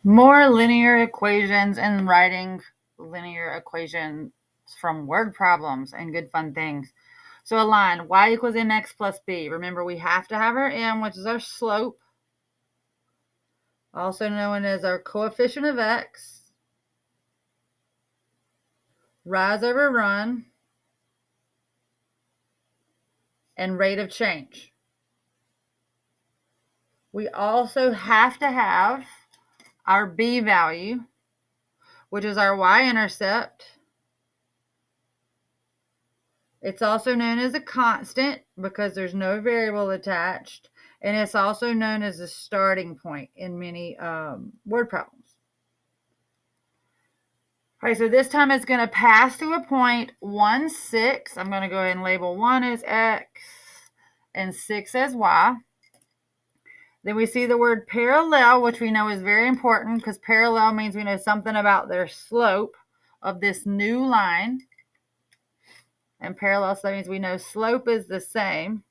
More linear equations and writing linear equations from word problems and good fun things. So a line, y equals mx plus b. Remember, we have to have our m, which is our slope, also known as our coefficient of x, rise over run, and rate of change. We also have to have our b value, which is our y-intercept. It's also known as a constant because there's no variable attached, and it's also known as a starting point in many word problems. All right, so this time it's going to pass through a point 1, 6. I'm going to go ahead and label 1 as x and 6 as y. Then we see the word parallel, which we know is very important because parallel means we know something about their slope of this new line. And parallel, so that means we know slope is the same.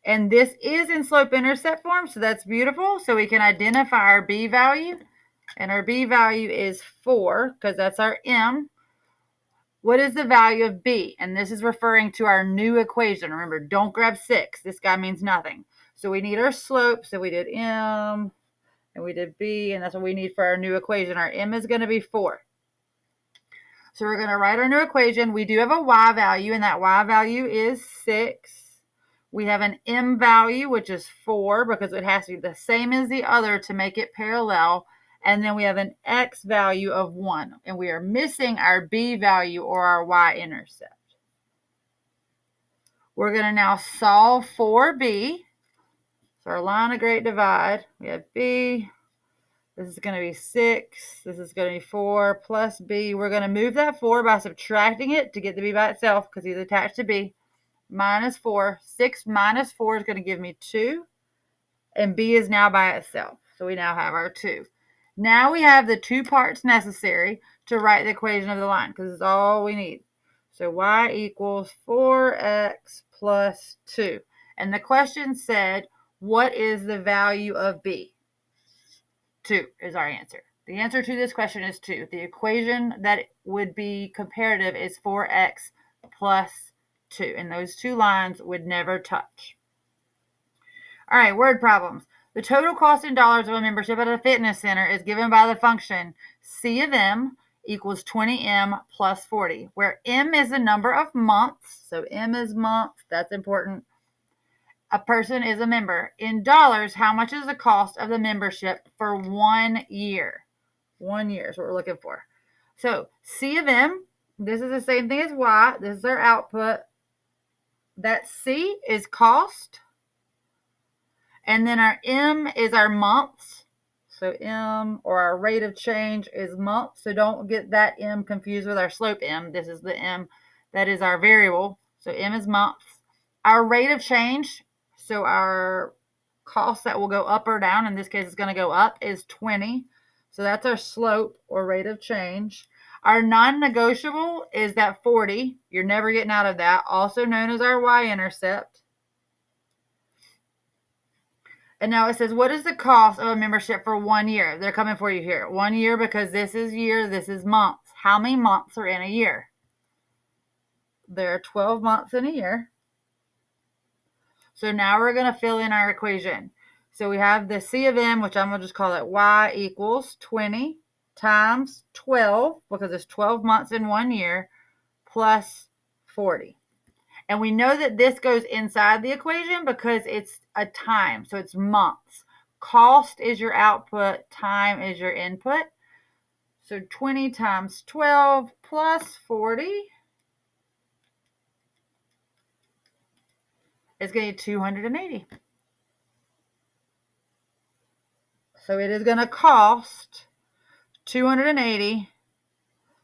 And this is in slope-intercept form, so that's beautiful. So we can identify our b value. And our b value is 4 because that's our m. What is the value of b? And this is referring to our new equation. Remember, don't grab 6. This guy means nothing. So we need our slope. So we did m and we did b, and that's what we need for our new equation. Our m is going to be 4. So we're going to write our new equation. We do have a y value, and that y value is 6. We have an m value, which is 4, because it has to be the same as the other to make it parallel. And then we have an x value of 1. And we are missing our b value or our y-intercept. We're going to now solve for b. So our line of great divide, we have b. This is going to be 6. This is going to be 4 plus b. We're going to move that 4 by subtracting it to get the b by itself because he's attached to b. Minus 4. 6 minus 4 is going to give me 2. And b is now by itself. So we now have our 2. Now we have the 2 parts necessary to write the equation of the line because it's all we need. So y equals 4x plus 2. And the question said, what is the value of b? 2 is our answer. The answer to this question is 2. The equation that would be comparative is 4x plus 2. And those two lines would never touch. All right, word problems. The total cost in dollars of a membership at a fitness center is given by the function C of M equals 20M plus 40, where M is the number of months. So M is months. That's important. A person is a member. In dollars, how much is the cost of the membership for 1 year? 1 year is what we're looking for. So C of M, this is the same thing as Y. This is our output. That C is cost. And then our M is our months. So M, or our rate of change, is months. So don't get that M confused with our slope M. This is the M that is our variable. So M is months. Our rate of change, so our cost that will go up or down, in this case it's going to go up, is 20. So that's our slope or rate of change. Our non-negotiable is that 40. You're never getting out of that, also known as our y-intercept. And now it says, what is the cost of a membership for 1 year? They're coming for you here. 1 year because this is year, this is months. How many months are in a year? There are 12 months in a year. So now we're going to fill in our equation. So we have the C of M, which I'm going to just call it y equals 20 times 12, because it's 12 months in 1 year, plus 40. And we know that this goes inside the equation because it's a time, so it's months. Cost is your output, time is your input. So 20 times 12 plus 40 is going to be 280. So it is going to cost 280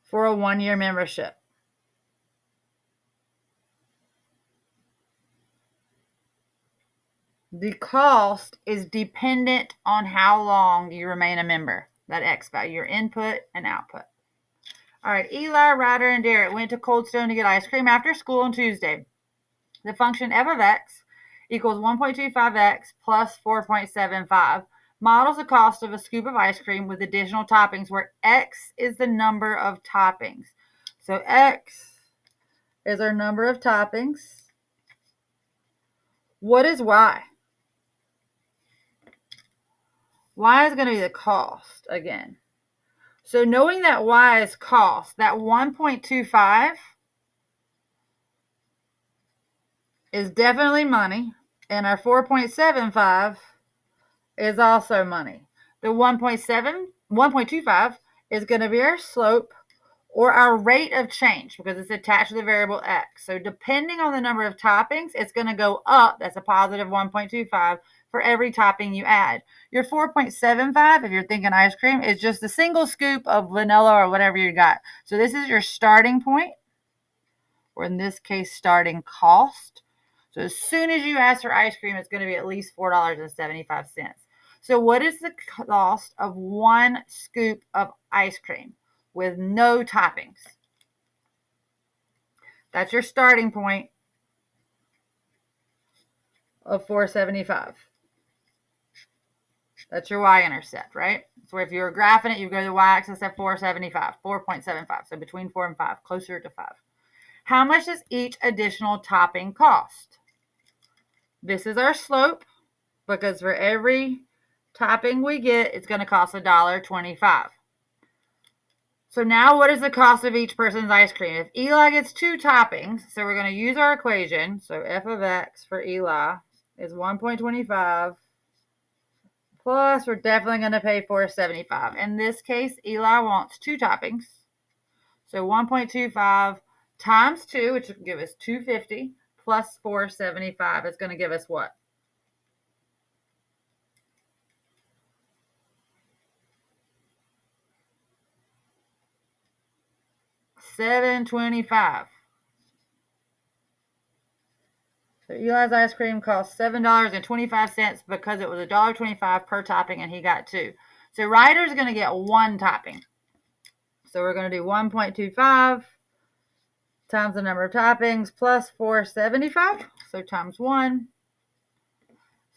for a 1 year membership. The cost is dependent on how long you remain a member, that X value, your input and output. All right, Eli, Ryder, and Derek went to Cold Stone to get ice cream after school on Tuesday. The function f of x equals 1.25x plus 4.75 models the cost of a scoop of ice cream with additional toppings, where X is the number of toppings. So X is our number of toppings. What is Y? Y is going to be the cost again. So knowing that Y is cost, that 1.25 is definitely money, and our 4.75 is also money. The 1.25 is going to be our slope, or our rate of change, because it's attached to the variable X. So depending on the number of toppings, it's going to go up. That's a positive 1.25 for every topping you add. Your 4.75, if you're thinking ice cream, is just a single scoop of vanilla or whatever you got. So this is your starting point, or in this case, starting cost. So as soon as you ask for ice cream, it's going to be at least $4.75. So what is the cost of one scoop of ice cream with no toppings? That's your starting point of $4.75. That's your y-intercept, right? So if you were graphing it, you go to the y-axis at 4.75, 4.75. So between 4 and 5, closer to 5. How much does each additional topping cost? This is our slope, because for every topping we get, it's going to cost $1.25. So now what is the cost of each person's ice cream? If Eli gets 2 toppings, so we're going to use our equation. So f of x for Eli is 1.25 plus we're definitely going to pay $4.75. In this case, Eli wants 2 toppings. So 1.25 times 2, which will give us $2.50, plus $4.75 is going to give us what? $7.25. So Eli's ice cream cost $7.25 because it was $1.25 per topping and he got 2. So Ryder's going to get 1 topping. So we're going to do 1.25 times the number of toppings plus $4.75. So times 1.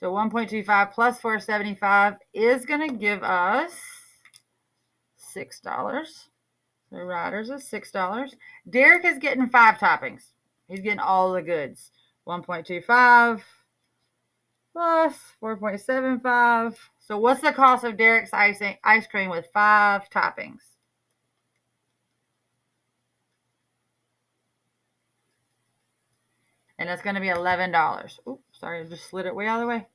So 1.25 plus $4.75 is going to give us $6. So Ryder's is $6. Derek is getting 5 toppings. He's getting all the goods. 1.25 plus 4.75. So what's the cost of Derek's ice cream with 5 toppings? And it's going to be $11. Oops, sorry, I just slid it way out of the way.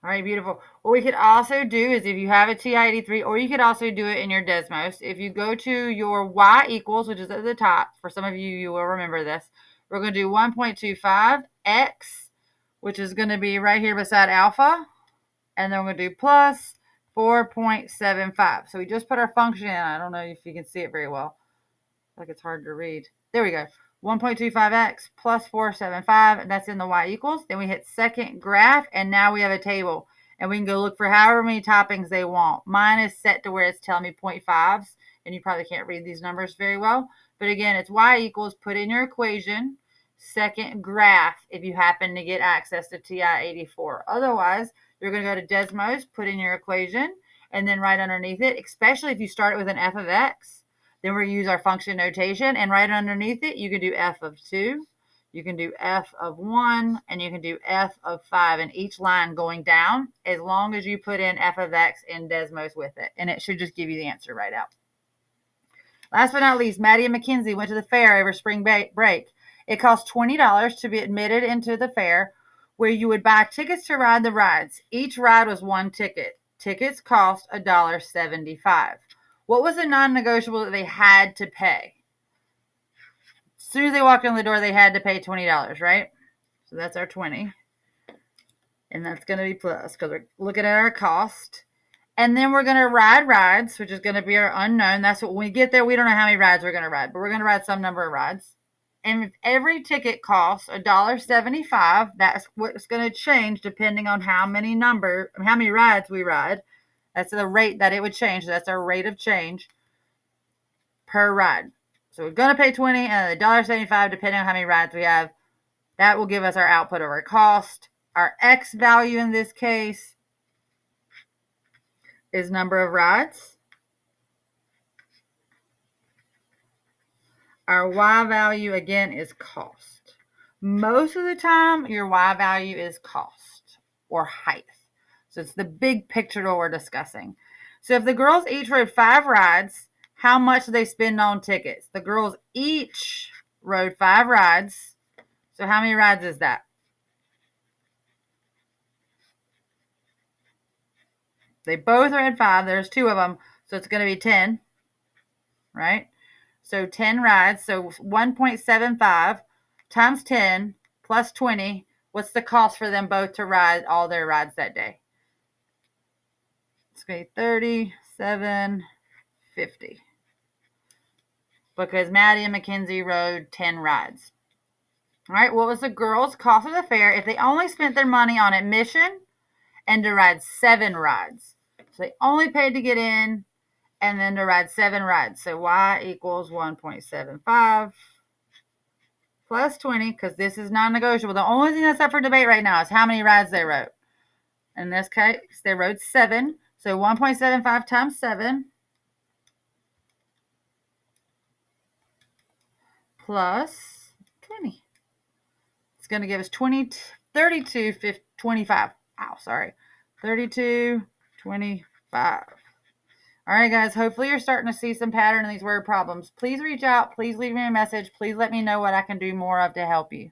All right, beautiful. What we could also do is if you have a TI-83, or you could also do it in your Desmos, if you go to your y equals, which is at the top, for some of you, you will remember this, we're going to do 1.25 x, which is going to be right here beside alpha, and then we're going to do plus 4.75. So we just put our function in. I don't know if you can see it very well. Like it's hard to read. There we go. 1.25x plus 4.75, and that's in the y equals. Then we hit second graph, and now we have a table. And we can go look for however many toppings they want. Mine is set to where it's telling me 0.5s, and you probably can't read these numbers very well. But again, it's y equals, put in your equation, second graph if you happen to get access to TI-84. Otherwise, you're going to go to Desmos, put in your equation, and then right underneath it, especially if you start it with an f of x, then we're going to use our function notation, and right underneath it, you can do f of 2, you can do f of 1, and you can do f of 5 in each line going down, as long as you put in f of x in Desmos with it, and it should just give you the answer right out. Last but not least, Maddie and Mackenzie went to the fair over spring break. It cost $20 to be admitted into the fair, where you would buy tickets to ride the rides. Each ride was 1 ticket. Tickets cost $1.75. What was the non-negotiable that they had to pay? As soon as they walked in the door, they had to pay $20, right? So that's our 20. And that's going to be plus, because we're looking at our cost. And then we're going to ride rides, which is going to be our unknown. That's what, when we get there, we don't know how many rides we're going to ride, but we're going to ride some number of rides. And if every ticket costs $1.75, that's what's going to change depending on how many rides we ride. That's the rate that it would change. So that's our rate of change per ride. So we're going to pay $20 and $1.75 depending on how many rides we have. That will give us our output of our cost, Our X value in this case is number of rides. Our Y value, again, is cost. Most of the time, your Y value is cost or height. So it's the big picture that we're discussing. So if the girls each rode 5 rides, how much do they spend on tickets? The girls each rode 5 rides. So how many rides is that? They both rode 5. There's 2 of them. So it's going to be 10, right? So 10 rides. So 1.75 times 10 plus 20. What's the cost for them both to ride all their rides that day? It's going to be $37.50 because Maddie and Mackenzie rode 10 rides. All right, what was the girls' cost of the fair if they only spent their money on admission and to ride 7 rides? So they only paid to get in and then to ride 7 rides. So Y equals 1.75 plus 20, because this is non-negotiable. The only thing that's up for debate right now is how many rides they rode. In this case, they rode 7. So 1.75 times 7 plus 20. It's going to give us 32.25. Ow, sorry. 32.25. All right, guys, hopefully you're starting to see some pattern in these word problems. Please reach out. Please leave me a message. Please let me know what I can do more of to help you.